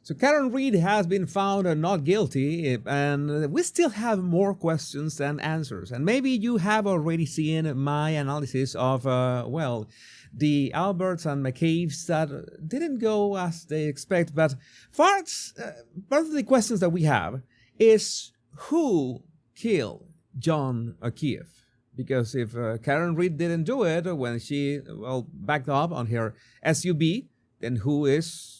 So Karen Reed has been found not guilty, and we still have more questions than answers. And maybe you have already seen my analysis of, the Alberts and McCabe's that didn't go as they expect. But part of the questions that we have is who killed John O'Keefe? Because if Karen Reed didn't do it when she, backed up on her SUV, then who is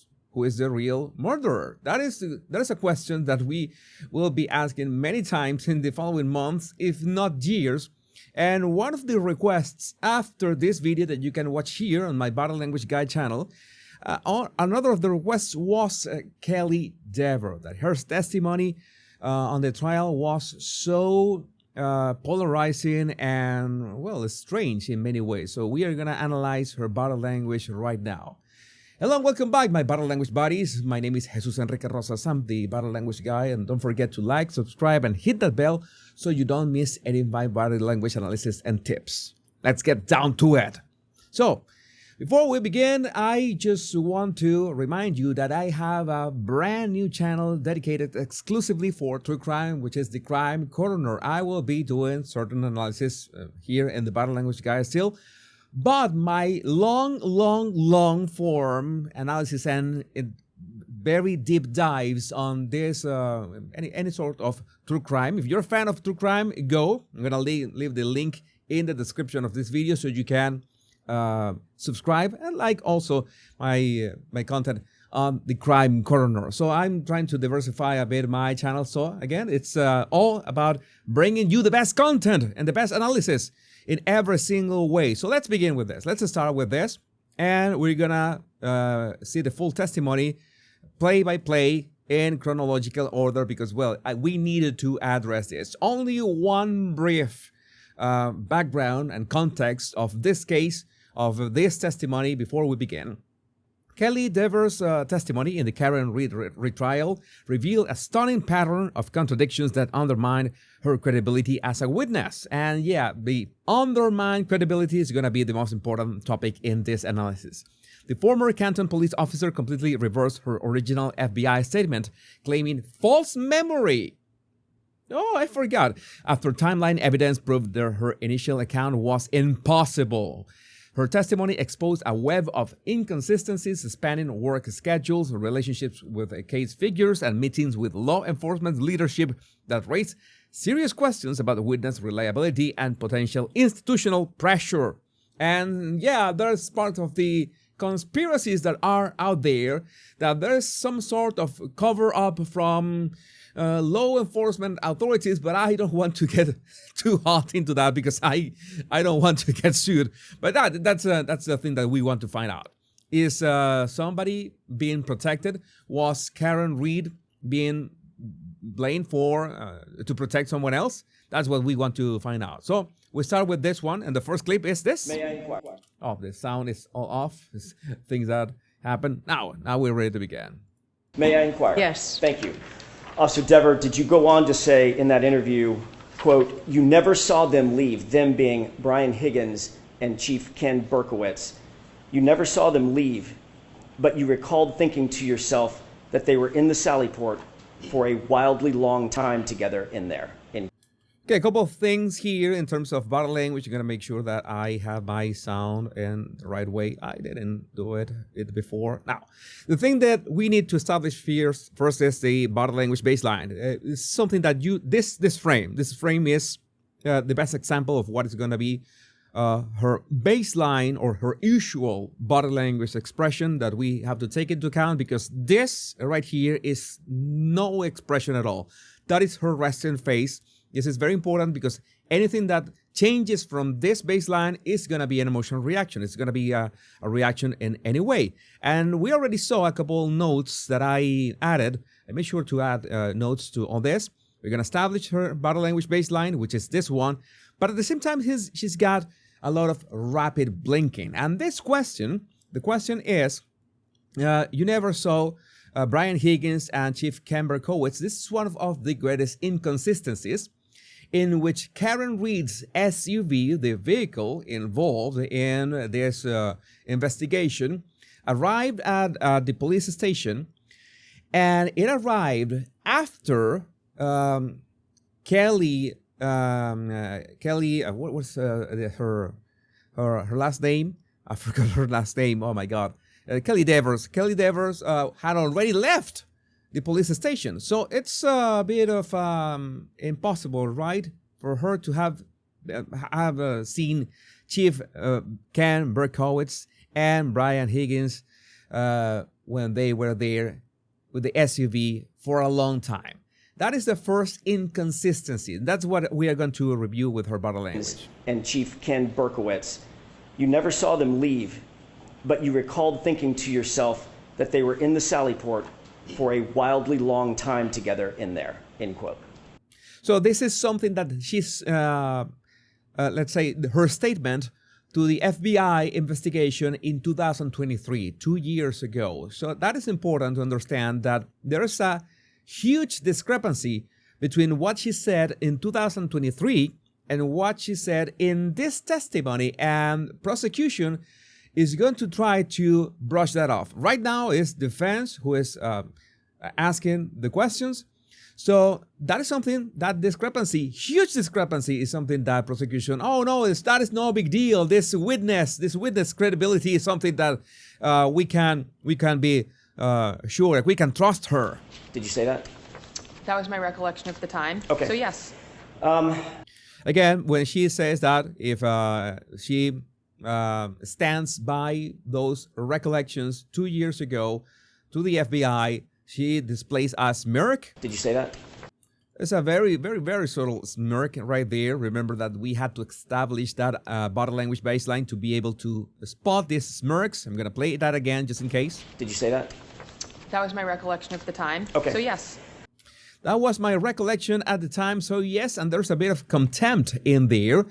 the real murderer? That is a question that we will be asking many times in the following months, if not years. And one of the requests after this video that you can watch here on my Body Language Guide channel, another of the requests was Kelly Dever, that her testimony on the trial was so polarizing and, strange in many ways. So we are going to analyze her body language right now. Hello and welcome back, my body language buddies. My name is Jesus Enrique Rosas. I'm the body language guy, and don't forget to like, subscribe, and hit that bell so you don't miss any of my body language analysis and tips. Let's get down to it. So, before we begin, I just want to remind you that I have a brand new channel dedicated exclusively for true crime, which is the Crime Coroner. I will be doing certain analysis here in the body language guide still. But my long form analysis and very deep dives on this, any sort of true crime. If you're a fan of true crime, go. I'm going to leave the link in the description of this video so you can subscribe and like also my content on the Crime Coroner. So I'm trying to diversify a bit my channel. So again, it's all about bringing you the best content and the best analysis in every single way. So let's begin with this. Let's start with this. And we're gonna see the full testimony play by play in chronological order because, we needed to address this. Only one brief background and context of this case, of this testimony before we begin. Kelly Dever's testimony in the Karen Reed retrial revealed a stunning pattern of contradictions that undermine her credibility as a witness. And the undermined credibility is going to be the most important topic in this analysis. The former Canton police officer completely reversed her original FBI statement, claiming false memory. Oh, I forgot. After timeline evidence proved that her initial account was impossible. Her testimony exposed a web of inconsistencies spanning work schedules, relationships with case figures, and meetings with law enforcement leadership that raised serious questions about the witness reliability and potential institutional pressure. And there's part of the conspiracies that are out there that there's some sort of cover-up from law enforcement authorities, but I don't want to get too hot into that because I don't want to get sued. But that's the thing that we want to find out. Is somebody being protected? Was Karen Reed being blamed for to protect someone else? That's what we want to find out. So we start with this one, and the first clip is this. May I inquire? Oh, the sound is all off. It's things that happen. Now we're ready to begin. May I inquire? Yes. Thank you. Officer Dever, did you go on to say in that interview, quote, you never saw them leave, them being Brian Higgins and Chief Ken Berkowitz. You never saw them leave, but you recalled thinking to yourself that they were in the Sallyport for a wildly long time together in there. Okay, a couple of things here in terms of body language. You're going to make sure that I have my sound in the right way. I didn't do it before. Now, the thing that we need to establish first is the body language baseline. It's something that this frame is the best example of what is going to be her baseline or her usual body language expression that we have to take into account, because this right here is no expression at all. That is her resting face. This is very important because anything that changes from this baseline is going to be an emotional reaction. It's going to be a reaction in any way. And we already saw a couple notes that I added. I made sure to add notes to all this. We're going to establish her body language baseline, which is this one. But at the same time, she's got a lot of rapid blinking. And this question, the question is, you never saw Brian Higgins and Chief Ken Berkowitz. This is one of the greatest inconsistencies, in which Karen Reed's SUV, the vehicle involved in this investigation, arrived at the police station, And it arrived after Kelly, what was her last name? I forgot her last name. Oh my God. Kelly Devers. Kelly Devers had already left the police station. So it's a bit of impossible, right? For her to have seen Chief Ken Berkowitz and Brian Higgins when they were there with the SUV for a long time. That is the first inconsistency. That's what we are going to review with her body language. And Chief Ken Berkowitz, you never saw them leave, but you recalled thinking to yourself that they were in the Sallyport for a wildly long time together in there, end quote. So this is something that she's, let's say, her statement to the FBI investigation in 2023, 2 years ago. So that is important to understand that there is a huge discrepancy between what she said in 2023 and what she said in this testimony, and prosecution is going to try to brush that off. Right now is defense who is asking the questions. So that is something, that discrepancy, huge discrepancy, is something that prosecution, oh no, that is no big deal. This witness credibility is something that we can be sure, we can trust her. Did you say that? That was my recollection of the time. Okay. So yes. Again, when she says that, if she stands by those recollections 2 years ago to the FBI, she displays a smirk. Did you say that? It's a very, very, very subtle smirk right there. Remember that we had to establish that body language baseline to be able to spot these smirks. I'm going to play that again just in case. Did you say that? That was my recollection of the time. Okay. So yes. That was my recollection at the time. So yes, and there's a bit of contempt in there.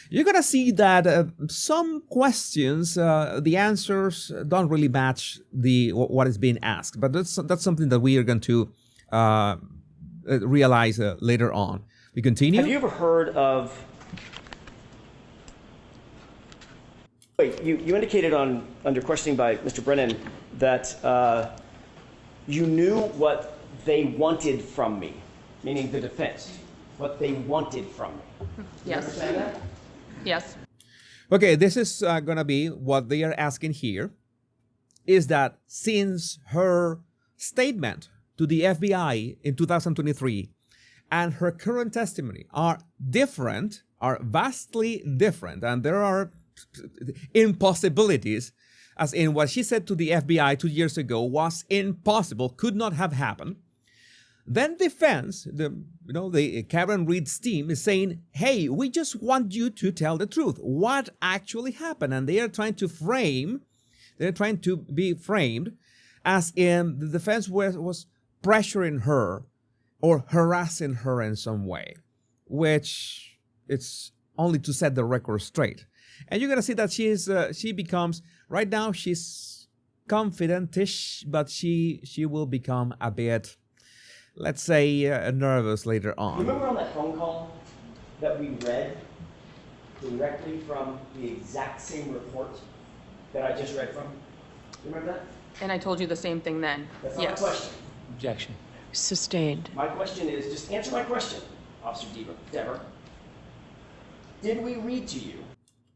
You're going to see that some questions, the answers don't really match what is being asked. But that's something that we are going to realize later on. We continue. Have you ever heard of... Wait, you indicated under questioning by Mr. Brennan that you knew what they wanted from me, meaning the defense, what they wanted from me. You Yes. understand that? Yes. Okay, this is going to be what they are asking here, is that since her statement to the FBI in 2023 and her current testimony are different, are vastly different, and there are impossibilities, as in what she said to the FBI 2 years ago was impossible, could not have happened, then defense, the Karen Reed's team is saying, hey, we just want you to tell the truth. What actually happened? And they are trying to be framed as in the defense was pressuring her or harassing her in some way, which it's only to set the record straight. And you're going to see that she becomes, right now she's confident-ish, but she will become a bit, let's say, nervous later on. Remember on that phone call that we read directly from the exact same report that I just read from? Remember that? And I told you the same thing then. That's not Yes. a question. Objection. Sustained. My question is, just answer my question, Officer Dever. Did we read to you?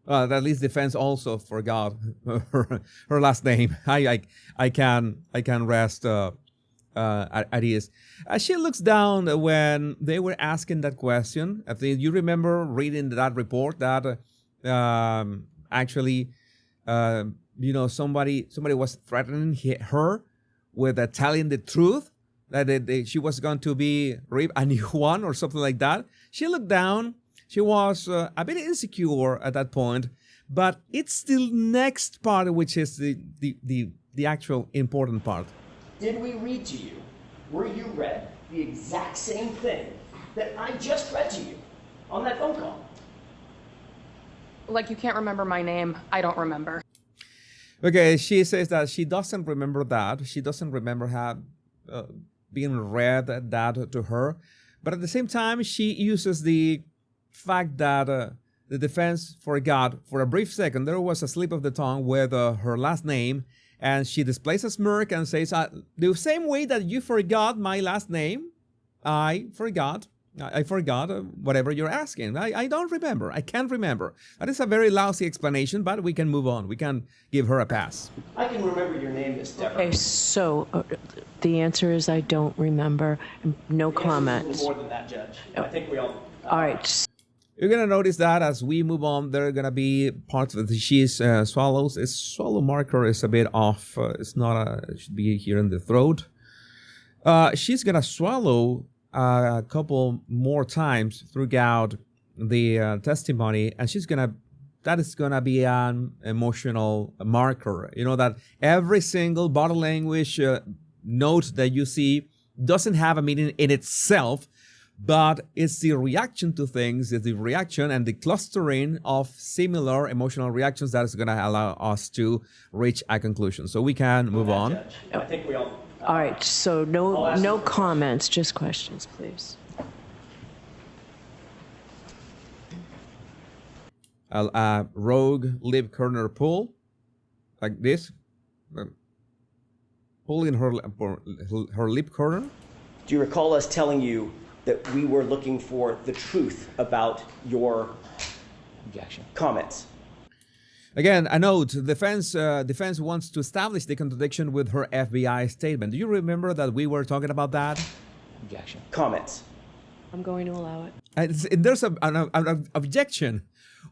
At least defense also forgot her last name. I can rest at ease. She looks down when they were asking that question. I think you remember reading that report that actually, somebody was threatening her with telling the truth that she was going to be raped, a new one or something like that. She looked down. She was a bit insecure at that point, but it's the next part which is the actual important part. Did we read to you? Were you read the exact same thing that I just read to you on that phone call? Like you can't remember my name, I don't remember. Okay, she says that she doesn't remember that. She doesn't remember being read that to her. But at the same time, she uses the fact that the defense forgot for a brief second. There was a slip of the tongue with her last name And she displays a smirk and says, the same way that you forgot my last name, I forgot whatever you're asking. I don't remember. I can't remember. That is a very lousy explanation, but we can move on. We can give her a pass. I can remember your name, Miss Dever. Okay, so the answer is I don't remember. No comments. More than that, Judge. I think we all. All right. You're going to notice that as we move on, there are going to be parts of the she swallows. Its swallow marker is a bit off. It's not it should be here in the throat. She's going to swallow a couple more times throughout the testimony, and that is going to be an emotional marker. You know that every single body language note that you see doesn't have a meaning in itself, but it's the reaction to things, it's the reaction and the clustering of similar emotional reactions that is going to allow us to reach a conclusion. So we can move on. Judge. I think we all. All right, so no comments, just questions, please. Rogue lip corner pull, like this. Pulling her lip corner. Do you recall us telling you that we were looking for the truth about your comments? Again, a note, defense wants to establish the contradiction with her FBI statement. Do you remember that we were talking about that? Objection. Comments. I'm going to allow it. There's an objection.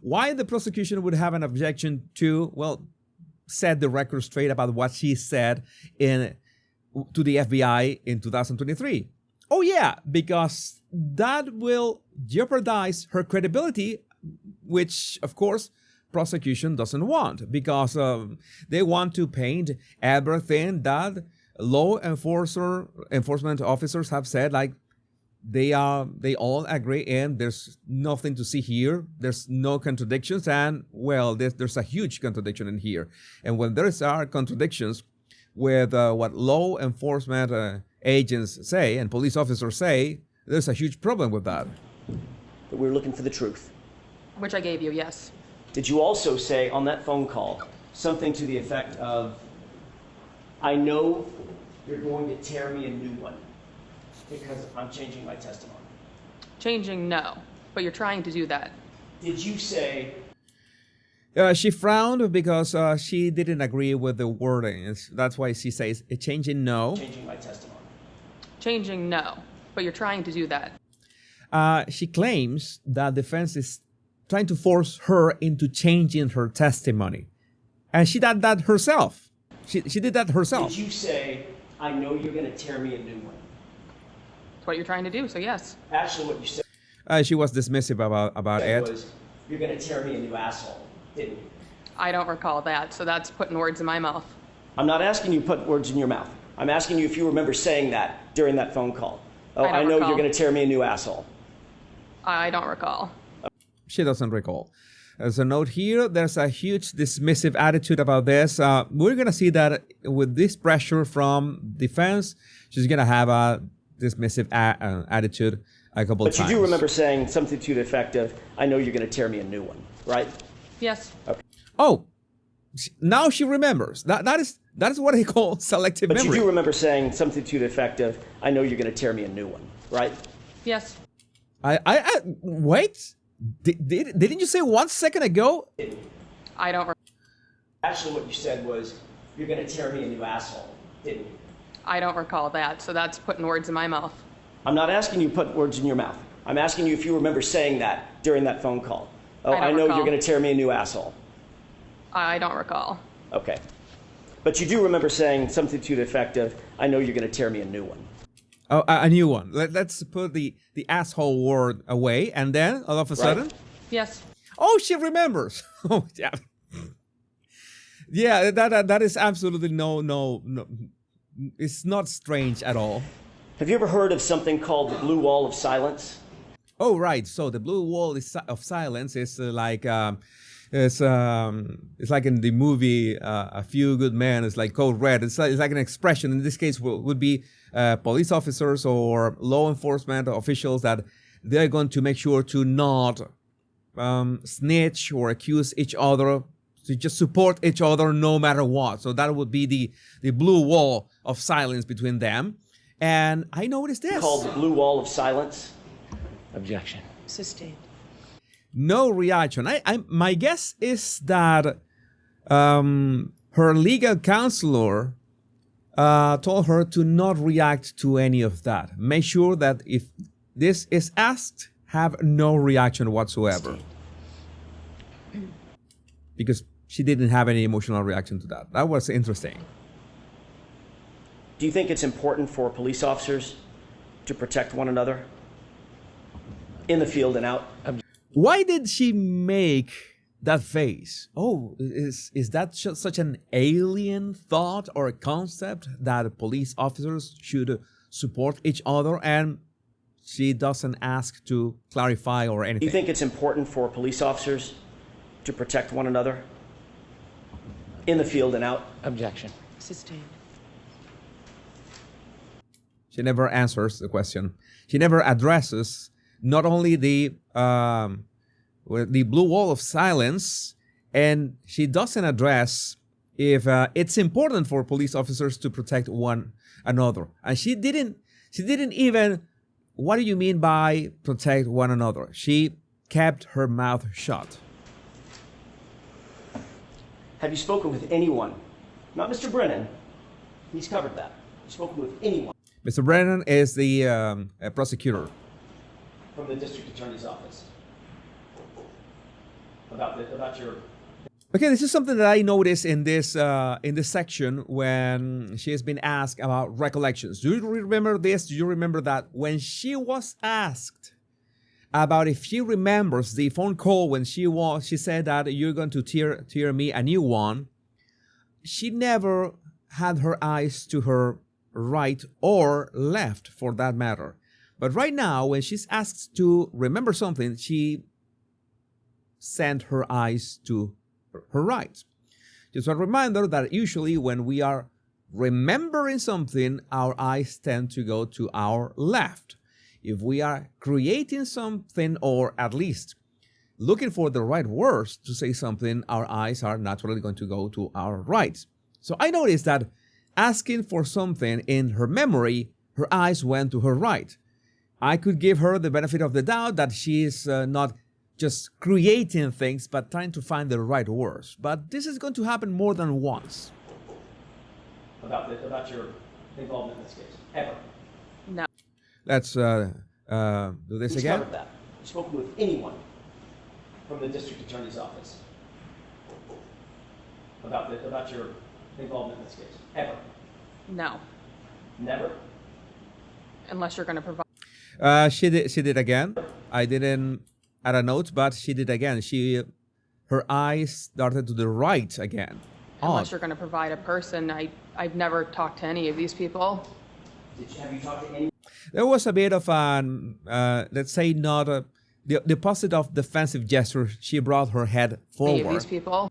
Why the prosecution would have an objection to, well, set the record straight about what she said to the FBI in 2023? Oh yeah, because that will jeopardize her credibility, which, of course, prosecution doesn't want, because they want to paint everything that law enforcement officers have said, like they all agree, and there's nothing to see here. There's no contradictions, and well, there's a huge contradiction in here. And when there are contradictions with what law enforcement agents say and police officers say, there's a huge problem with that. That we're looking for the truth. Which I gave you, yes. Did you also say on that phone call something to the effect of, I know you're going to tear me a new one because I'm changing my testimony? Changing, no. But you're trying to do that. Did you say... She frowned because she didn't agree with the wording. That's why she says, changing, no. Changing my testimony. Changing, no. But you're trying to do that. She claims that defense is trying to force her into changing her testimony. And she did that herself. She did that herself. Did you say, I know you're going to tear me a new one? That's what you're trying to do, so yes. Actually, what you said She was dismissive about it. was, you're going to tear me a new asshole, didn't you? I don't recall that, so that's putting words in my mouth. I'm not asking you to put words in your mouth. I'm asking you if you remember saying that during that phone call. Oh, I know recall. you're going to tear me a new asshole. I don't recall. She doesn't recall. As a note here, there's a huge dismissive attitude about this. We're going to see that with this pressure from defense, she's going to have a dismissive attitude a couple of times. But you do remember saying something to the effect of, I know you're going to tear me a new one, right? Yes. Okay. Oh, now she remembers. That is what I call selective memory. But you do remember saying something to the effect of, I know you're going to tear me a new one, right? Yes. I wait. Didn't you say 1 second ago? I don't. Actually, what you said was, you're going to tear me a new asshole, didn't you? I don't recall that, so that's putting words in my mouth. I'm not asking you to put words in your mouth. I'm asking you if you remember saying that during that phone call. Oh, I know you're going to tear me a new asshole. I don't recall. Okay. But you do remember saying something to the effect of, I know you're going to tear me a new one. Oh, a new one. Let's put the asshole word away, and then all of a sudden, Yes. oh, she remembers. Oh, yeah, yeah. That is absolutely no. It's not strange at all. Have you ever heard of something called the blue wall of silence? Oh, right. So the blue wall of silence is it's like in the movie A Few Good Men. It's like Code Red. It's like an expression. In this case, would be police officers or law enforcement officials that they're going to make sure to not snitch or accuse each other to just support each other no matter what. So that would be the blue wall of silence between them. And I noticed this. Called the blue wall of silence. Objection. Sustained. No reaction. My guess is that her legal counselor told her to not react to any of that. Make sure that if this is asked, have no reaction whatsoever. Because she didn't have any emotional reaction to that. That was interesting. Do you think it's important for police officers to protect one another in the field and out? Why did she make that face? Oh, is that such an alien thought or a concept that police officers should support each other, and she doesn't ask to clarify or anything? Do you think it's important for police officers to protect one another in the field and out? Objection. Sustained. She never answers the question. She never addresses not only the blue wall of silence, and she doesn't address if it's important for police officers to protect one another. And she didn't even, what do you mean by protect one another? She kept her mouth shut. Have you spoken with anyone? Not Mr. Brennan. He's covered that. Have you spoken with anyone? Mr. Brennan is the prosecutor. From the district attorney's office about your. Okay, this is something that I noticed in this section when she has been asked about recollections. Do you remember this? Do you remember that when she was asked about if she remembers the phone call when she said that you're going to tear me a new one, she never had her eyes to her right or left for that matter. But right now, when she's asked to remember something, she sent her eyes to her right. Just a reminder that usually when we are remembering something, our eyes tend to go to our left. If we are creating something, or at least looking for the right words to say something, our eyes are naturally going to go to our right. So I noticed that asking for something in her memory, her eyes went to her right. I could give her the benefit of the doubt that she is not just creating things, but trying to find the right words. But this is going to happen more than once. About your involvement in this case, ever. No. Let's do this He's again. covered that. Have you spoken with anyone from the district attorney's office about your involvement in this case, ever? No. Never. Unless you're going to provide. She did again. I didn't add a note, but she did again. Her eyes darted to the right again. Unless Odd. you're going to provide a person. I've never talked to any of these people. Have you talked to anyone? There was a bit of an, let's say, not the opposite of defensive gesture. She brought her head Any of forward. these people.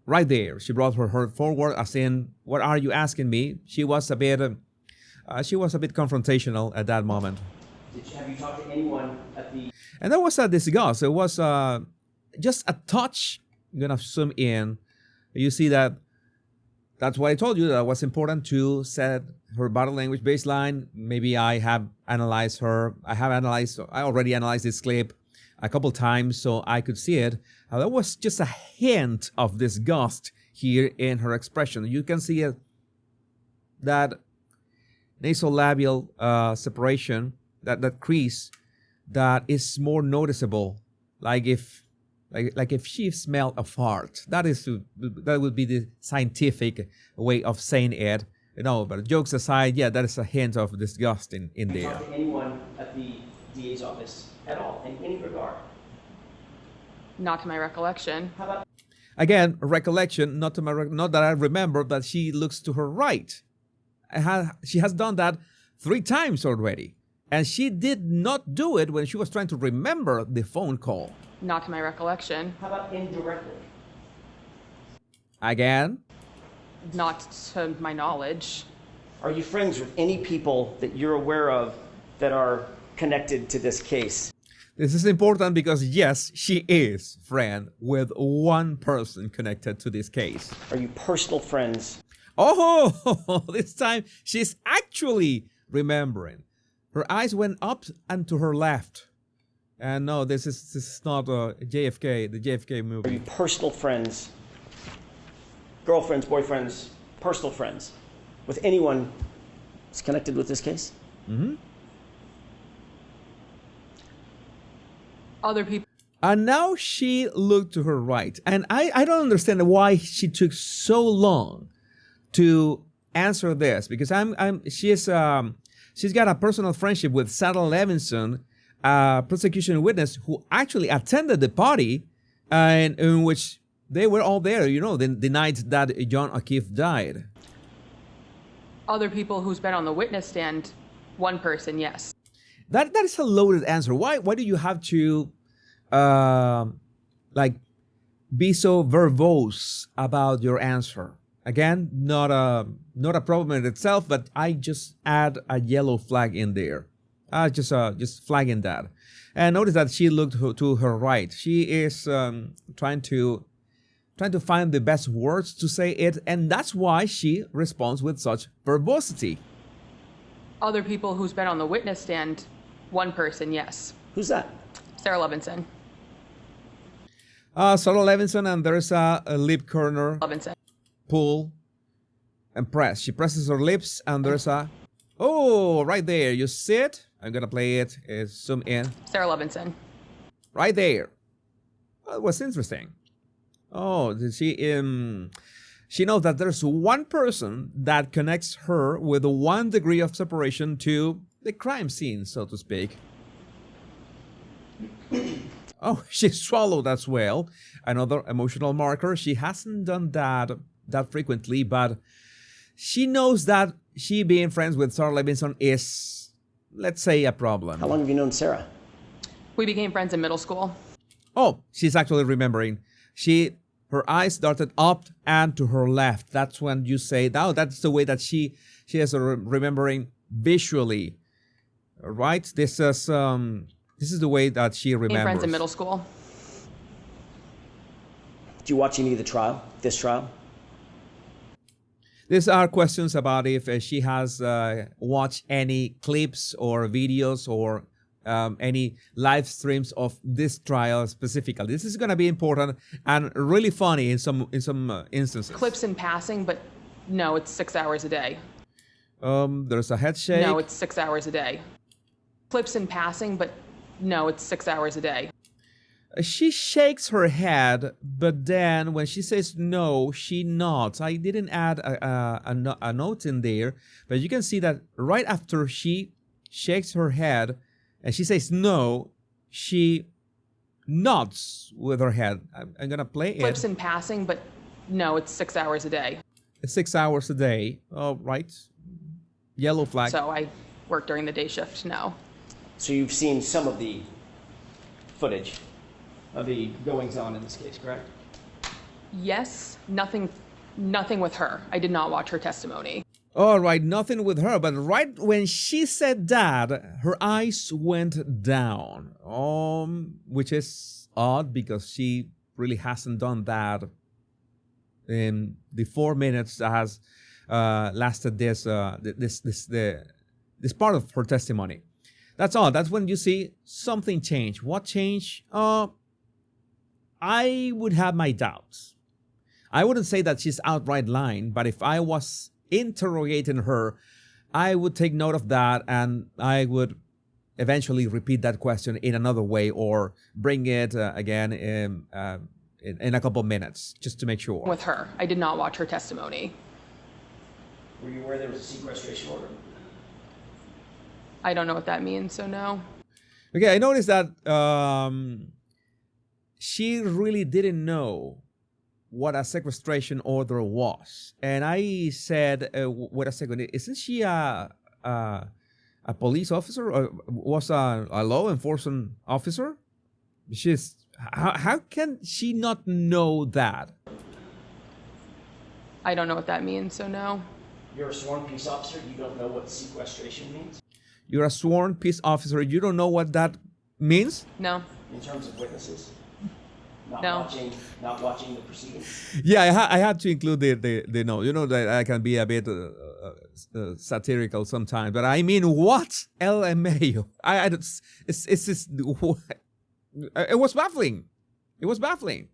Right there, she brought her head forward, as in, "What are you asking me?" She was a bit confrontational at that moment. Have you talked to anyone at the? And there was a disgust. It was just a touch. I'm gonna zoom in. You see that. That's why I told you that it was important to set her body language baseline. Maybe I have analyzed her. I already analyzed this clip a couple times, so I could see it. There was just a hint of disgust here in her expression. You can see it, that nasolabial separation, that crease, that is more noticeable. Like if she smelled a fart. That would be the scientific way of saying it. But jokes aside, yeah, that is a hint of disgust in there. Have you talked to anyone at the DA's office at all, in any regard? Not to my recollection. How about? Again, recollection, not that I remember, but she looks to her right. She has done that 3 times already. And she did not do it when she was trying to remember the phone call. Not to my recollection. How about indirectly? Again, Not to my knowledge. Are you friends with any people that you're aware of that are connected to this case? This is important because, yes, she is friend with one person connected to this case. Are you personal friends? Oh, this time she's actually remembering. Her eyes went up and to her left. And no, this is not JFK, the JFK Are movie. you personal friends? Girlfriends, boyfriends, personal friends with anyone who's connected with this case? Other people. And now she looked to her right. And I don't understand why she took so long to answer this, because she's got a personal friendship with Sarah Levinson, a prosecution witness who actually attended the party, and in which they were all there, the night that John O'Keefe died. Other people who's been on the witness stand, one person, yes. That is a loaded answer. Why do you have to be so verbose about your answer? Again, not a problem in itself, but I just add a yellow flag in there. Just flagging that. And notice that she looked to her right. She is trying to find the best words to say it, and that's why she responds with such verbosity. Other people who's been on the witness stand, one person, yes. Who's that? Sarah Levinson. Sarah Levinson, and there's a lip corner Levinson. pull and press. She presses her lips, and there's right there. You see it? I'm gonna play it. Zoom in. Sarah Levinson. Right there. Well, it was interesting. Oh, she knows that there's one person that connects her with 1 degree of separation to the crime scene, so to speak. Oh, she swallowed as well. Another emotional marker. She hasn't done that frequently, but she knows that she being friends with Sarah Levinson is, let's say, a problem. How long have you known Sarah? We became friends in middle school. Oh, she's actually remembering. Her eyes darted up and to her left. That's when you say, "Oh, that's the way that she is remembering visually." Right? This is the way that she remembers. Became friends in middle school. Did you watch any of this trial? These are questions about if she has watched any clips or videos or any live streams of this trial specifically. This is going to be important and really funny in some instances. Clips in passing, but no, it's 6 hours a day. There's a head shake. No, it's 6 hours a day. Clips in passing, but no, it's 6 hours a day. She shakes her head, but then when she says no, she nods. I didn't add a note in there, but you can see that right after she shakes her head and she says no, she nods with her head. I'm going to play it. Clips in passing, but no, it's 6 hours a day. It's 6 hours a day. Oh, right. Yellow flag. So I work during the day shift now. So you've seen some of the footage of the goings-on in this case, correct? Yes, nothing with her. I did not watch her testimony. All right, nothing with her, but right when she said that, her eyes went down, which is odd because she really hasn't done that in the 4 minutes that has lasted this part of her testimony. That's all. That's when you see something change. What change? I would have my doubts. I wouldn't say that she's outright lying, but if I was interrogating her, I would take note of that and I would eventually repeat that question in another way or bring it again in a couple minutes just to make sure. With her. I did not watch her testimony. Were you aware there was a sequestration order? I don't know what that means, so no. Okay, I noticed that she really didn't know what a sequestration order was. And I said, wait a second, isn't she a police officer or was a law enforcement officer? How can she not know that? I don't know what that means, so no. You're a sworn peace officer, you don't know what sequestration means? You're a sworn peace officer, you don't know what that Means? No. In terms of witnesses? No. Not watching the proceedings? Yeah, I had to include the no. You know that I can be a bit satirical sometimes, but I mean, what? LMAO. It's just, it was baffling. It was baffling.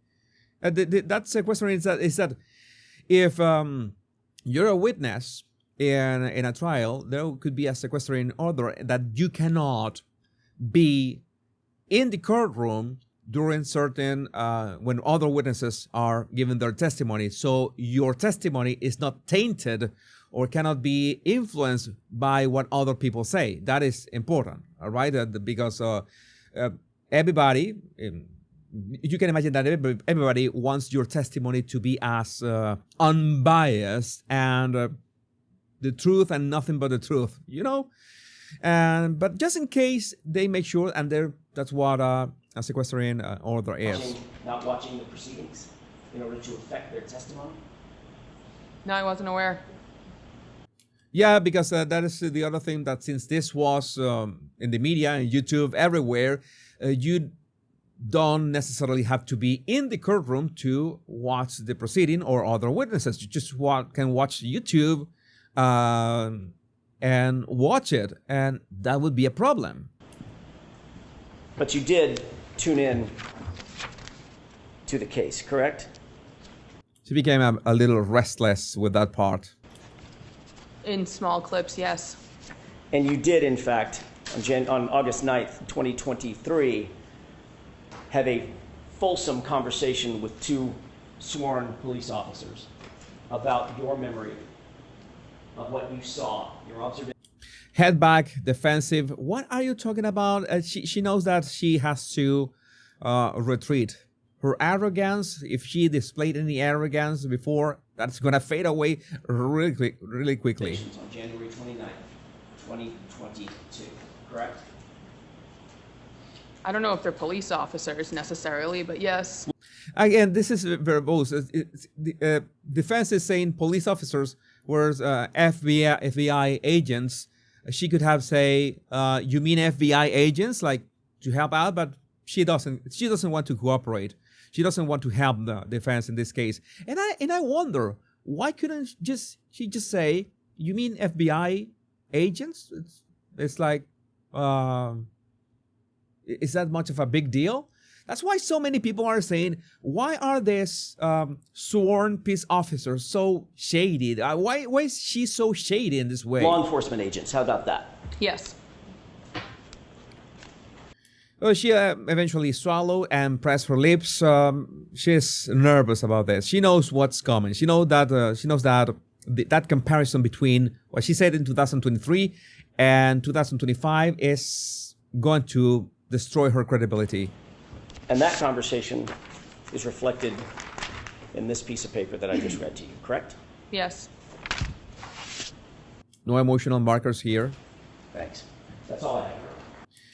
That's a question is that if you're a witness in a trial, there could be a sequestering order that you cannot be in the courtroom during certain when other witnesses are giving their testimony, so your testimony is not tainted or cannot be influenced by what other people say. That is important, all right? Because everybody, you can imagine that everybody wants your testimony to be as unbiased and the truth and nothing but the truth, you know? But just in case, they make sure, and that's what a sequestering order is. Not watching the proceedings in order to affect their testimony? No, I wasn't aware. Yeah, because that is the other thing, that since this was in the media and YouTube everywhere, you don't necessarily have to be in the courtroom to watch the proceeding or other witnesses. You just can watch YouTube and watch it, and that would be a problem. But you did tune in to the case, correct? She became a little restless with that part. In small clips, yes. And you did, in fact, on August 9th, 2023, have a fulsome conversation with two sworn police officers about your memory of what you saw, your observation. Head back, defensive. What are you talking about? She knows that she has to retreat. Her arrogance, if she displayed any arrogance before, that's going to fade away really quickly. On January 29th, 2022, correct? I don't know if they're police officers necessarily, but yes. Again, this is verbose. The defense is saying police officers, whereas FBI agents. She could have say, "You mean FBI agents, like to help out?" But she doesn't. She doesn't want to cooperate. She doesn't want to help the defense in this case. And I wonder, why couldn't she just say, "You mean FBI agents?" It's like, is that much of a big deal? That's why so many people are saying, why are these sworn peace officers so shady? Why is she so shady in this way? Law enforcement agents, how about that? Yes. Well, she eventually swallowed and pressed her lips. She's nervous about this. She knows what's coming. She knows that that comparison between what she said in 2023 and 2025 is going to destroy her credibility. And that conversation is reflected in this piece of paper that I just read to you, correct? Yes. No emotional markers here. Thanks. That's all I have.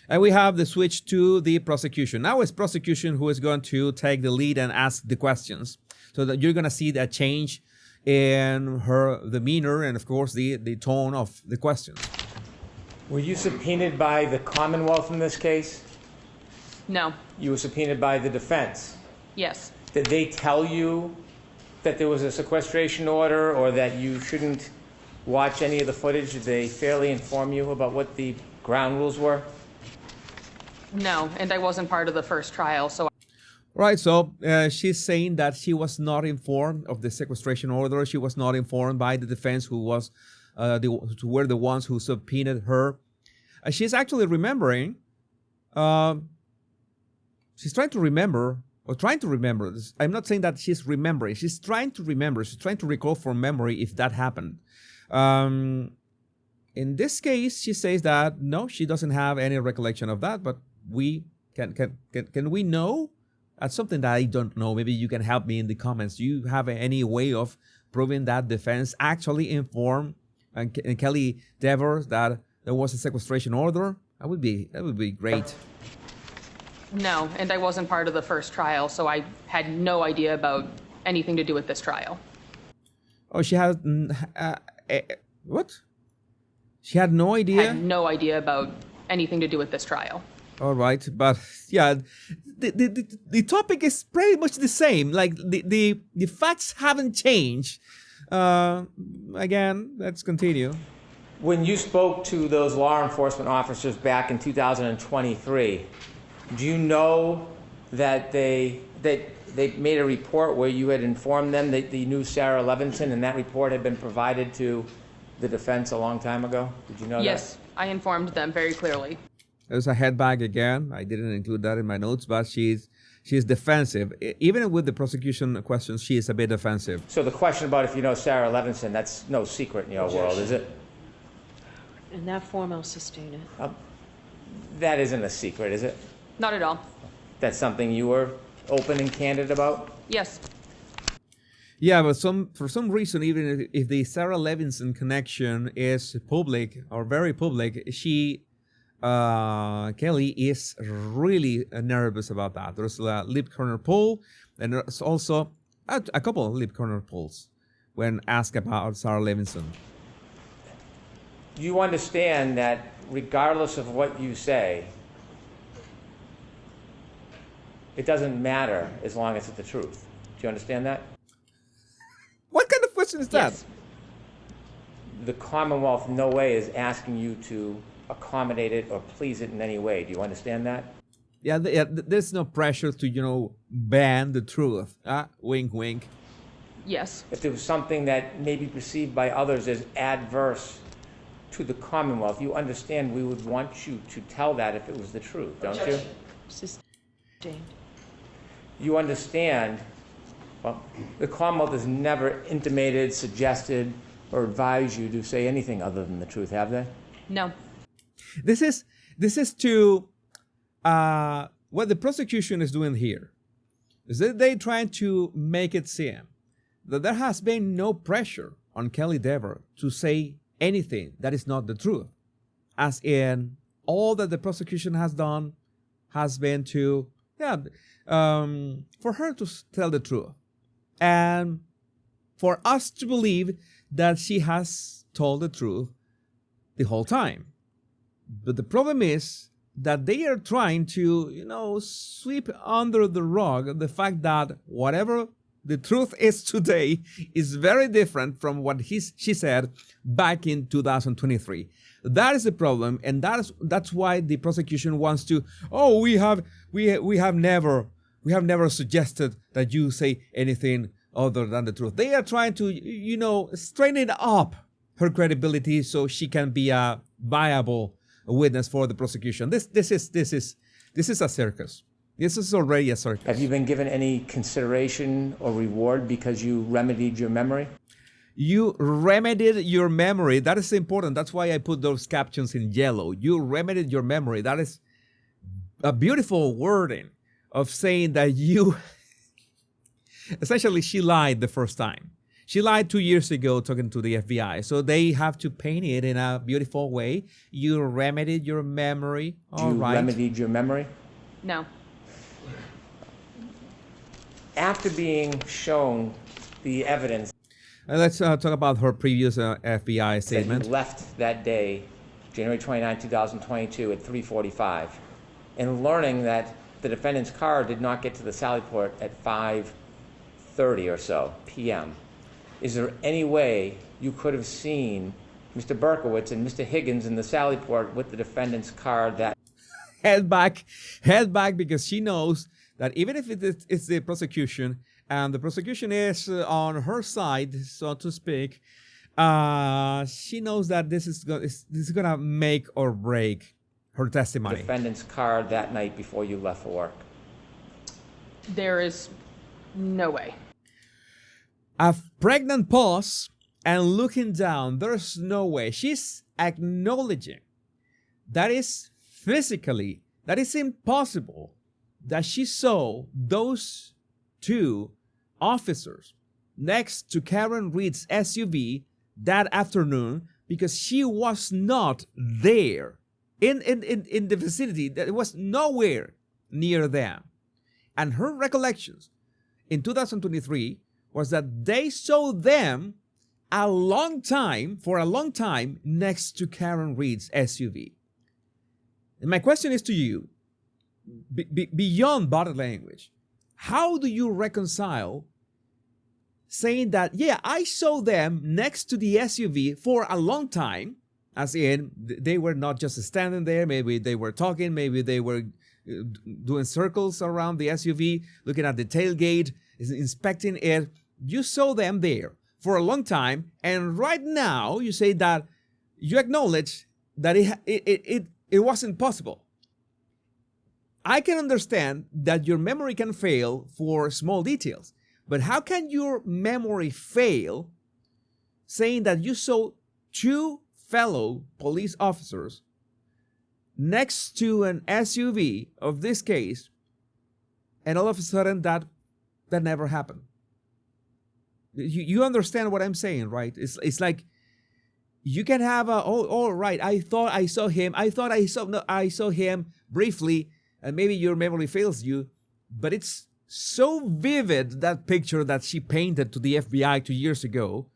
And we have the switch to the prosecution. Now it's prosecution who is going to take the lead and ask the questions. So that you're going to see that change in her demeanor and, of course, the tone of the questions. Were you subpoenaed by the Commonwealth in this case? No. You were subpoenaed by the defense. Yes. Did they tell you that there was a sequestration order or that you shouldn't watch any of the footage? Did they fairly inform you about what the ground rules were? No, and I wasn't part of the first trial, so. Right, so she's saying that she was not informed of the sequestration order. She was not informed by the defense, who was who were the ones who subpoenaed her. She's actually remembering. She's trying to remember, or trying to remember. I'm not saying that she's remembering. She's trying to remember. She's trying to recall from memory if that happened. In this case, she says that no, she doesn't have any recollection of that. But we can we know? That's something that I don't know. Maybe you can help me in the comments. Do you have any way of proving that defense actually informed and Kelly Devers that there was a sequestration order? That would be great. No, and I wasn't part of the first trial, so I had no idea about anything to do with this trial. Oh, she had what? She had no idea? Had no idea about anything to do with this trial. All right, but yeah, the topic is pretty much the same. Like the facts haven't changed. Again, let's continue. When you spoke to those law enforcement officers back in 2023, do you know that they made a report where you had informed them that you knew Sarah Levinson, and that report had been provided to the defense a long time ago? Did you know that? Yes, I informed them very clearly. There's a head bag again. I didn't include that in my notes, but she's defensive. Even with the prosecution questions, she is a bit defensive. So the question about if you know Sarah Levinson, that's no secret in your world, is it? In that form, I'll sustain it. That isn't a secret, is it? Not at all. That's something you were open and candid about? Yes. Yeah, but for some reason, even if the Sarah Levinson connection is public or very public, Kelly is really nervous about that. There's a lip corner poll, and there's also a couple of lip corner polls when asked about Sarah Levinson. You understand that regardless of what you say, it doesn't matter as long as it's the truth. Do you understand that? What kind of question is that? Yes. The Commonwealth in no way is asking you to accommodate it or please it in any way. Do you understand that? Yeah, there's no pressure to, ban the truth. Wink, wink. Yes. If there was something that may be perceived by others as adverse to the Commonwealth, you understand we would want you to tell that if it was the truth, don't you? Sustained. You understand, well, the Commonwealth has never intimated, suggested, or advised you to say anything other than the truth, have they? No. This is to what the prosecution is doing here. Is that they trying to make it seem that there has been no pressure on Kelly Dever to say anything that is not the truth, as in all that the prosecution has done has been to for her to tell the truth and for us to believe that she has told the truth the whole time. But the problem is that they are trying to, sweep under the rug the fact that whatever the truth is today is very different from what she said back in 2023. That is the problem, and that's why the prosecution wants to. Oh, we have never suggested that you say anything other than the truth. They are trying to, straighten up her credibility so she can be a viable witness for the prosecution. This is a circus. This is already a circus. Have you been given any consideration or reward because you remedied your memory? You remedied your memory. That is important. That's why I put those captions in yellow. You remedied your memory. That is a beautiful wording of saying that you essentially she lied the first time. She lied 2 years ago talking to the FBI. So they have to paint it in a beautiful way. You remedied your memory. All right. You remedied your memory? No. After being shown the evidence Let's talk about her previous FBI that statement. you left that day, January 29, 2022 at 3:45, and learning that the defendant's car did not get to the Sally Port at 5:30 or so p.m. Is there any way you could have seen Mr. Berkowitz and Mr. Higgins in the Sally Port with the defendant's car that Head back, because she knows that even if it's the prosecution, and the prosecution is on her side, so to speak, she knows that this is gonna make or break her testimony. defendant's car that night before you left for work? There is no way. A pregnant pause and looking down, there's no way. She's acknowledging that is physically, that is impossible that she saw those two officers next to Karen Reed's SUV that afternoon because she was not there in the vicinity. That was nowhere near them. And her recollections in 2023 was that they saw them for a long time next to Karen Reed's SUV. And my question is to you, beyond body language, how do you reconcile saying that, yeah, I saw them next to the SUV for a long time, as in they were not just standing there, maybe they were talking, maybe they were doing circles around the SUV, looking at the tailgate, inspecting it. You saw them there for a long time, and right now you say that you acknowledge that it wasn't possible. I can understand that your memory can fail for small details, but how can your memory fail saying that you saw two fellow police officers next to an SUV of this case, and all of a sudden that never happened? You understand what I'm saying, right? It's like you can have right, I thought I saw him. I saw him briefly, and maybe your memory fails you, but it's so vivid, that picture that she painted to the FBI 2 years ago,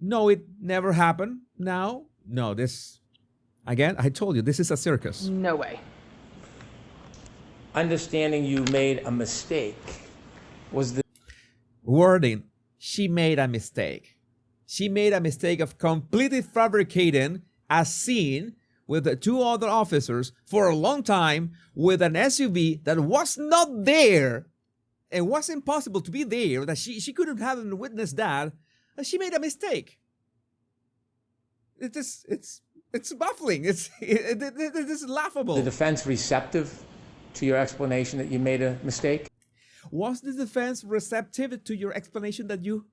no, it never happened. No, this, again, I told you, this is a circus. No way. Understanding you made a mistake was the wording. She made a mistake. She made a mistake of completely fabricating a scene with the two other officers for a long time with an SUV that was not there. It was impossible to be there, that she couldn't have witnessed that. And she made a mistake. It's baffling. It is laughable. The defense receptive to your explanation that you made a mistake? Was the defense receptive to your explanation that you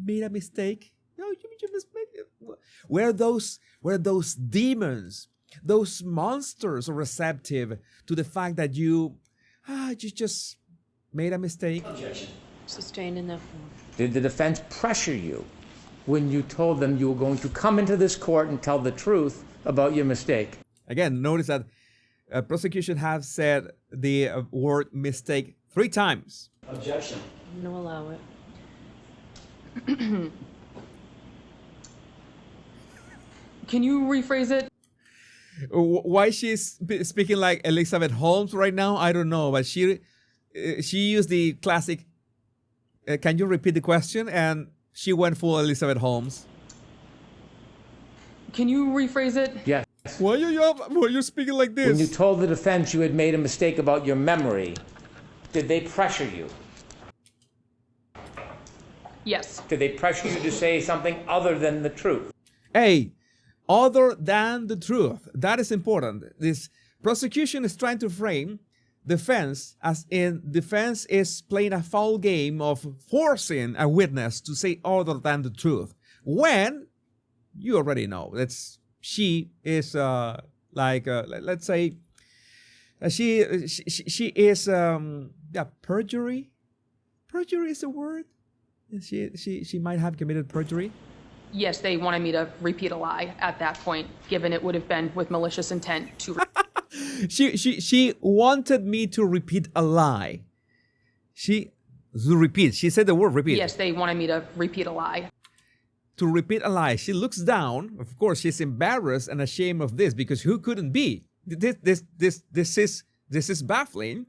made a mistake? No, you made. Were those demons, those monsters receptive to the fact that you just made a mistake? Objection. Sustained in that form. Did the defense pressure you when you told them you were going to come into this court and tell the truth about your mistake? Again, notice that prosecution have said the word mistake 3 times. Objection. I'm going to allow it. Can you rephrase it? Why she's speaking like Elizabeth Holmes right now, I don't know, but she used the classic, can you repeat the question? And she went full Elizabeth Holmes. Can you rephrase it? Yes. Why are you speaking like this? When you told the defense you had made a mistake about your memory, did they pressure you? Yes. Did they pressure you to say something other than the truth? Hey, other than the truth. That is important. This prosecution is trying to frame defense as in defense is playing a foul game of forcing a witness to say other than the truth. When you already know she is let's say she is perjury. Perjury is a word. She might have committed perjury. Yes, they wanted me to repeat a lie at that point, given it would have been with malicious intent to. She wanted me to repeat a lie. She said the word repeat. Yes, they wanted me to repeat a lie. To repeat a lie. She looks down. Of course, she's embarrassed and ashamed of this, because who couldn't be? This is baffling,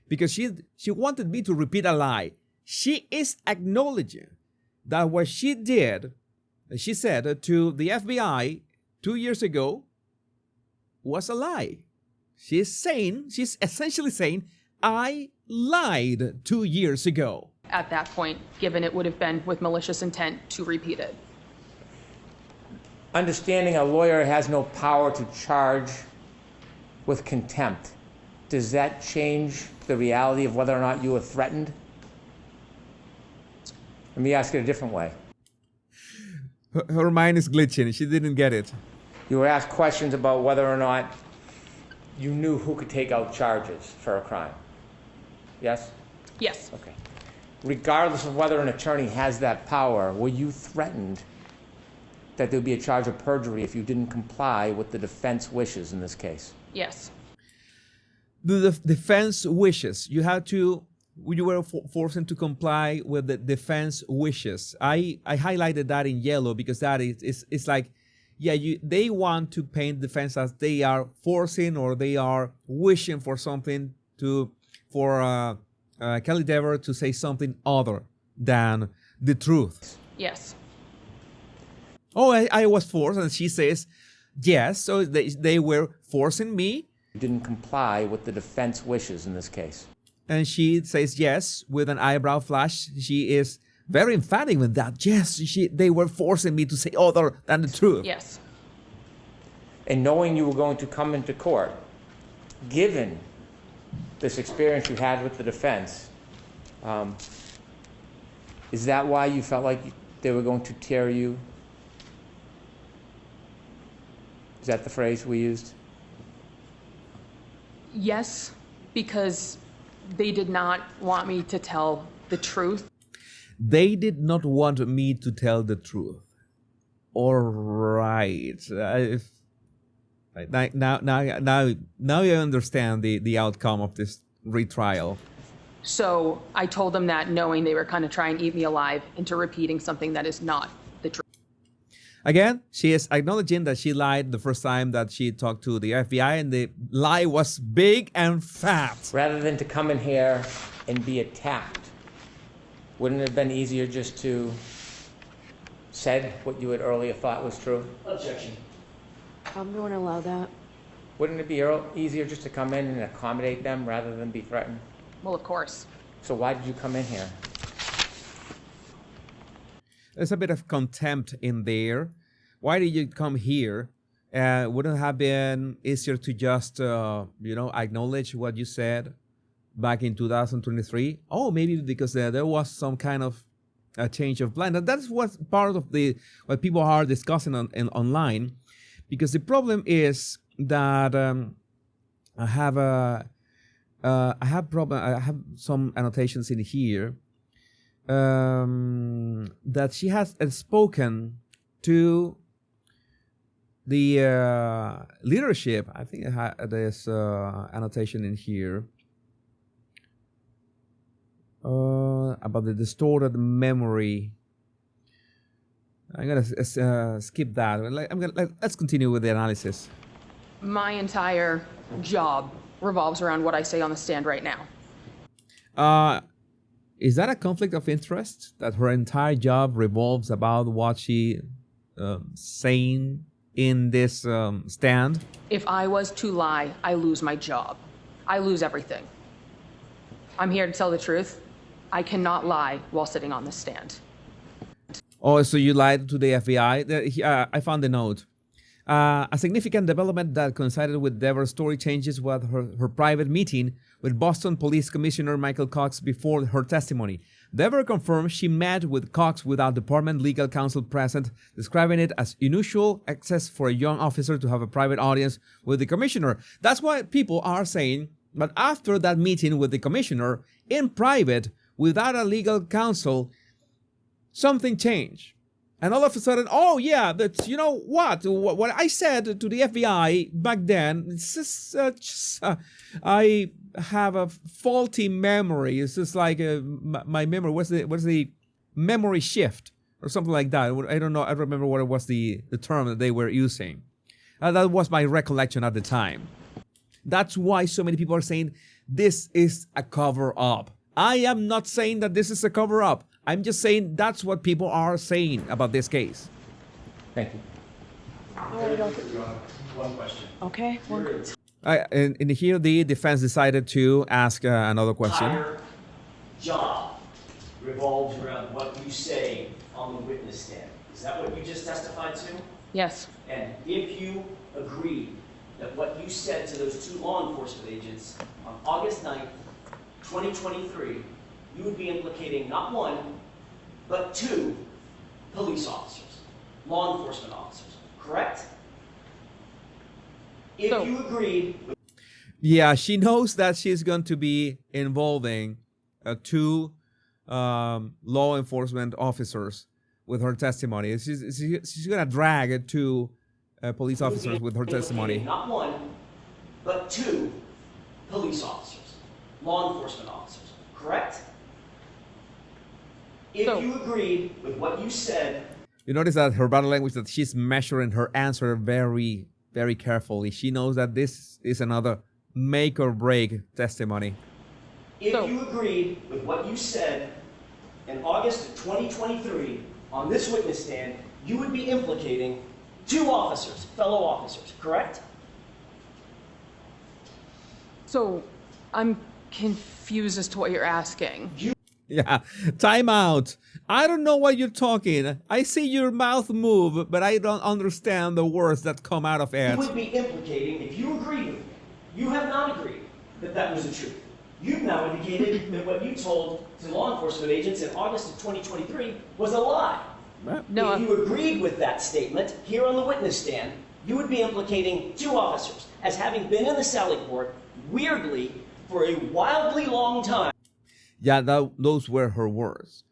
because she wanted me to repeat a lie. She is acknowledging that what she did, she said to the FBI 2 years ago, was a lie. She's essentially saying, I lied 2 years ago. At that point, given it would have been with malicious intent to repeat it. Understanding a lawyer has no power to charge with contempt, does that change the reality of whether or not you were threatened? Let me ask it a different way. Her mind is glitching. She didn't get it. You were asked questions about whether or not you knew who could take out charges for a crime. Yes? Yes. Okay. Regardless of whether an attorney has that power, were you threatened that there would be a charge of perjury if you didn't comply with the defense wishes in this case? Yes. The defense wishes. You were forced to comply with the defense wishes. I highlighted that in yellow because that is like yeah, they want to paint defense as they are forcing or they are wishing for something for Kelly Dever to say something other than the truth. Yes. Oh, I was forced, and she says, yes, so they were forcing me. You didn't comply with the defense wishes in this case. And she says yes with an eyebrow flash. She is very emphatic with that. Yes, they were forcing me to say other than the truth. Yes. And knowing you were going to come into court, given this experience you had with the defense, is that why you felt like they were going to tear you? Is that the phrase we used? Yes, because they did not want me to tell the truth. They did not want me to tell the truth. All right. Now you understand the outcome of this retrial. So I told them that knowing they were kind of trying to eat me alive into repeating something that is not the truth. Again, she is acknowledging that she lied the first time that she talked to the FBI, and the lie was big and fat. Rather than to come in here and be attacked, wouldn't it have been easier just to said what you had earlier thought was true? Objection. I'm going to allow that. Wouldn't it be easier just to come in and accommodate them rather than be threatened? Well, of course. So why did you come in here? There's a bit of contempt in there. Why did you come here? Wouldn't it have been easier to just, acknowledge what you said back in 2023? Oh, maybe because there was some kind of a change of plan. And that's what part of what people are discussing online. Because the problem is that I have some annotations in here that she has spoken to the leadership. I think there's annotation in here about the distorted memory. I'm gonna skip that. Let's continue with the analysis. My entire job revolves around what I say on the stand right now. Is that a conflict of interest, that her entire job revolves about what she saying in this stand? If I was to lie, I lose my job. I lose everything. I'm here to tell the truth. I cannot lie while sitting on this stand. Oh, so you lied to the FBI? I found the note. A significant development that coincided with Dever's story changes was her private meeting with Boston Police Commissioner Michael Cox before her testimony. Dever confirmed she met with Cox without department legal counsel present, describing it as unusual access for a young officer to have a private audience with the commissioner. That's why people are saying that after that meeting with the commissioner, in private, without a legal counsel, something changed. And all of a sudden, oh yeah, that's, what I said to the FBI back then, it's just I have a faulty memory. It's just like my memory, what's the memory shift or something like that. I don't know, I remember what it was the term that they were using. That was my recollection at the time. That's why so many people are saying this is a cover-up. I am not saying that this is a cover-up. I'm just saying that's what people are saying about this case. Thank you. One question. Okay. And here the defense decided to ask another question. Entire job revolves around what you say on the witness stand. Is that what you just testified to? Yes. And if you agree that what you said to those two law enforcement agents on August 9th, 2023, you would be implicating not one, but two police officers, law enforcement officers, correct? If you agreed with... Yeah, she knows that she's going to be involving two law enforcement officers with her testimony. She's going to drag two police officers with her testimony. Not one, but two police officers, law enforcement officers, correct? If you agreed with what you said... You notice that her body language, that she's measuring her answer very, very carefully. She knows that this is another make or break testimony. If you agreed with what you said in August of 2023 on this witness stand, you would be implicating two officers, fellow officers, correct? So I'm confused as to what you're asking. Yeah, time out. I don't know what you're talking. I see your mouth move, but I don't understand the words that come out of it. You would be implicating, if you agreed with me, you have not agreed that that was the truth. You've now indicated that what you told to law enforcement agents in August of 2023 was a lie. No, If you agreed with that statement here on the witness stand, you would be implicating two officers as having been in the Sally Port, weirdly, for a wildly long time. Yeah, those were her words.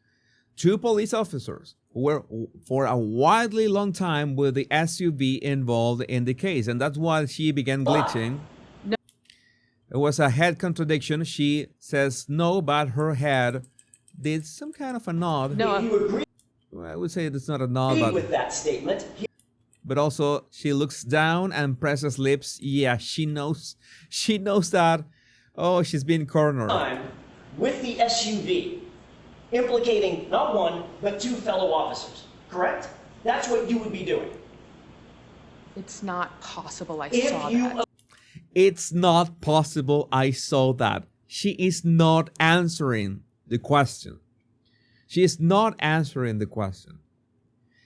Two police officers who were for a wildly long time with the SUV involved in the case, and that's why she began glitching. No. It was a head contradiction. She says no, but her head did some kind of a nod. No, If you agree I would say it's not a nod, with that statement, but also she looks down and presses lips. Yeah, she knows that. Oh, she's been cornered. time with the SUV, implicating not one, but two fellow officers, correct? That's what you would be doing. it's not possible I If saw you that. It's not possible I saw that. She is not answering the question. She is not answering the question.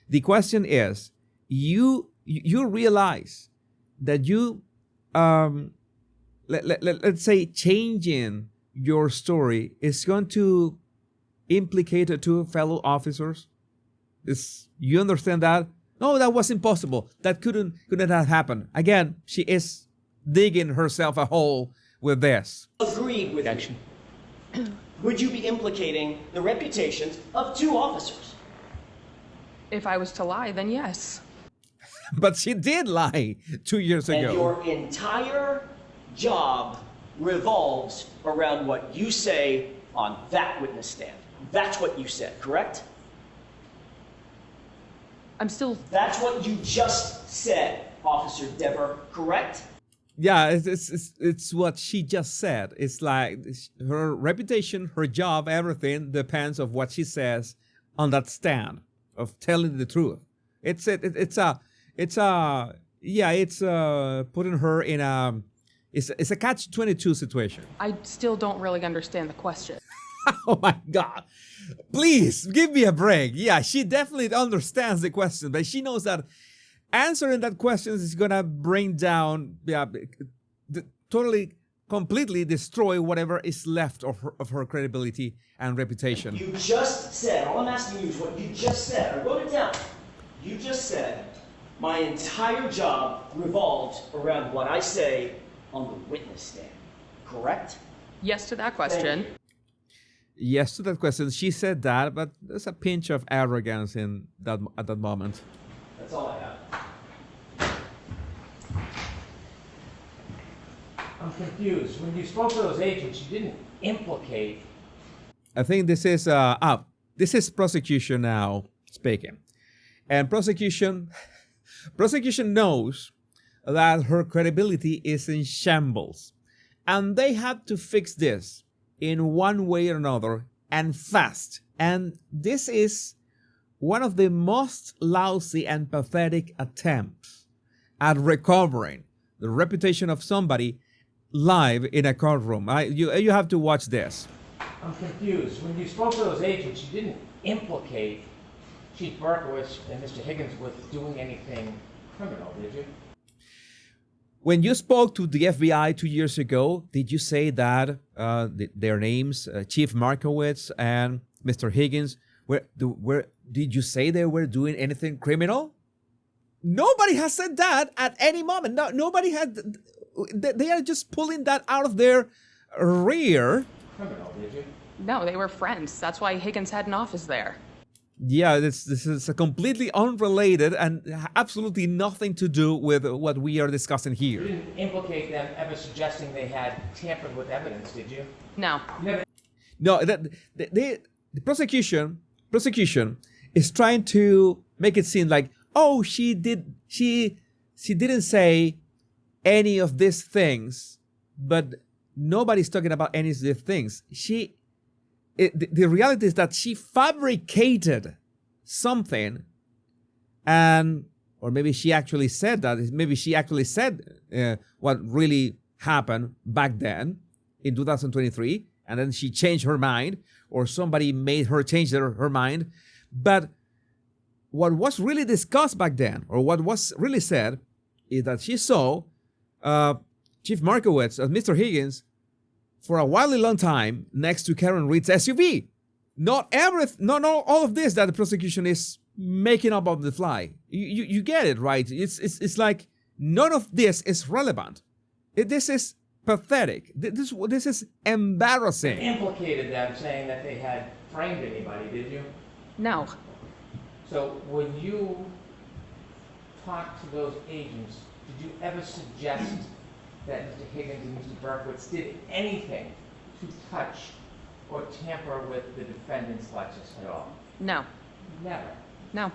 The question is, you realize that you, let's say, changing your story is going to implicate two fellow officers. You understand that? No, that was impossible. That couldn't have happened. Again, she is digging herself a hole with this. agreed with me, would you be implicating the reputations of two officers? If I was to lie, then yes. But she did lie 2 years And ago. your entire job revolves around what you say on that witness stand. That's what you said, correct? I'm still That's what you just said, Officer Dever, correct? Yeah, it's what she just said. It's like her reputation, her job, everything depends of what she says on that stand of telling the truth. It's putting her in a catch-22 situation. I still don't really understand the question. Oh my God. Please give me a break. Yeah, she definitely understands the question, but she knows that answering that question is going to bring down, totally, completely destroy whatever is left of her credibility and reputation. You just said, all I'm asking you is what you just said. I wrote it down. You just said, my entire job revolves around what I say on the witness stand, correct? Yes to that question. Yes to that question. She said that, but there's a pinch of arrogance at that moment. That's all I have. I'm confused. When you spoke to those agents, you didn't implicate. I think this is prosecution now speaking. And prosecution knows that her credibility is in shambles. And they have to fix this in one way or another, and fast. And this is one of the most lousy and pathetic attempts at recovering the reputation of somebody live in a courtroom. You have to watch this. I'm confused. When you spoke to those agents, you didn't implicate Chief Berkowitz and Mr. Higgins with doing anything criminal, did you? When you spoke to the FBI 2 years ago, did you say that their names, Chief Markowitz and Mr. Higgins, did you say they were doing anything criminal? Nobody has said that at any moment. No, nobody had. They are just pulling that out of their rear. Criminal, did you? No, they were friends. That's why Higgins had an office there. Yeah, this is a completely unrelated and absolutely nothing to do with what we are discussing You here. didn't implicate them ever suggesting they had tampered with evidence, did you? No. You never. No, the prosecution is trying to make it seem like, oh, she didn't say any of these things, but nobody's talking about any of these things. The reality is that she fabricated something, or maybe she actually said that. Maybe she actually said what really happened back then in 2023, and then she changed her mind, or somebody made her change her mind. But what was really discussed back then, or what was really said, is that she saw Chief Markowitz as Mr. Higgins for a wildly long time next to Karen Reed's SUV. Not all of this that the prosecution is making up on the fly. You get it, right? It's like none of this is relevant. This is pathetic. This is embarrassing. You implicated them saying that they had framed anybody, did you? No. So when you talked to those agents, did you ever suggest that Mr. Higgins and Mr. Berkowitz did anything to touch or tamper with the defendant's Lexus at all? No. Never. No.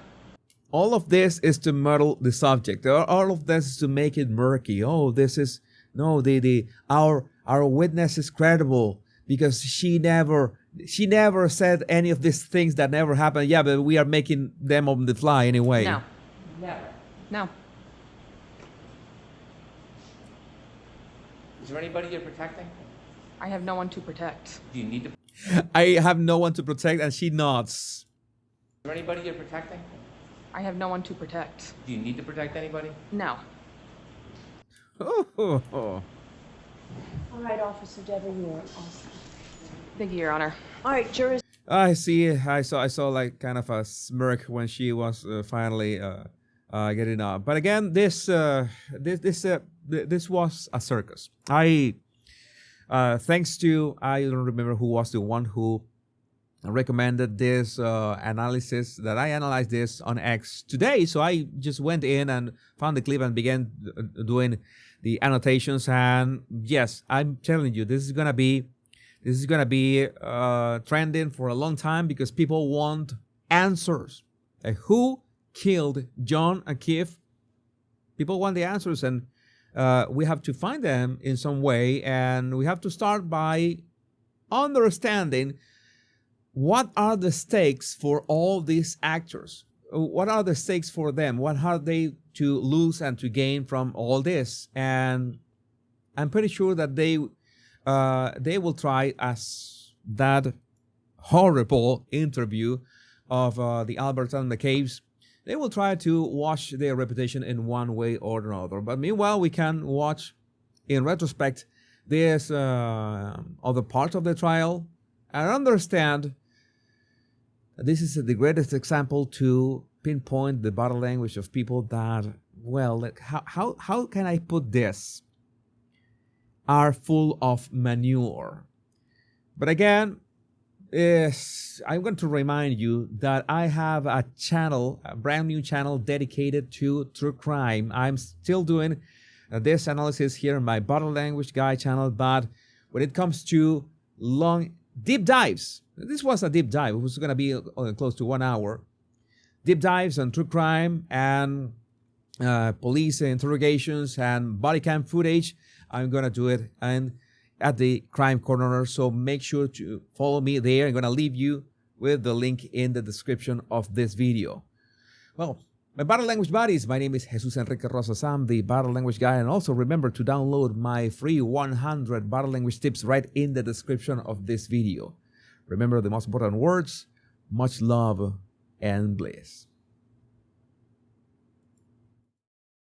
All of this is to muddle the subject. All of this is to make it murky. Oh, this is no. Our witness is credible because she never said any of these things that never happened. Yeah, but we are making them on the fly anyway. No. Never. No. Is there anybody you're protecting? I have no one to protect. Do you need to? I have no one to protect, and she nods. Is there anybody you're protecting? I have no one to protect. Do you need to protect anybody? No. Oh. All right, Officer Dever, you are awesome. Thank you, Your Honor. All right, jurors. I see. I saw like kind of a smirk when she was finally getting up. But again, this was a circus. Thanks to, I don't remember who was the one who recommended this analysis, that I analyzed this on X today. So I just went in and found the clip and began doing the annotations. And yes, I'm telling you, this is gonna be trending for a long time because people want answers. Like, who killed John and Keith? People want the answers, and we have to find them in some way, and we have to start by understanding what are the stakes for all these actors. What are the stakes for them? What are they to lose and to gain from all this? And I'm pretty sure that they will try, as that horrible interview of the Alberts and McCabe's, they will try to wash their reputation in one way or another. But meanwhile, we can watch, in retrospect, this other part of the trial and understand that this is the greatest example to pinpoint the body language of people that, well, like, how can I put this, are full of manure. But again, I'm going to remind you that I have a channel, a brand new channel dedicated to true crime. I'm still doing this analysis here in my body language guy channel, but when it comes to long deep dives, this was a deep dive. It was going to be close to 1 hour. Deep dives on true crime and police interrogations and body cam footage. I'm going to do it and at the Crime Corner, so make sure to follow me there. I'm going to leave you with the link in the description of this video. Well, my body language buddies, my name is Jesus Enrique Rosas. I'm the body language guy, and also remember to download my free 100 body language tips right in the description of this video. Remember the most important words: much love and bliss.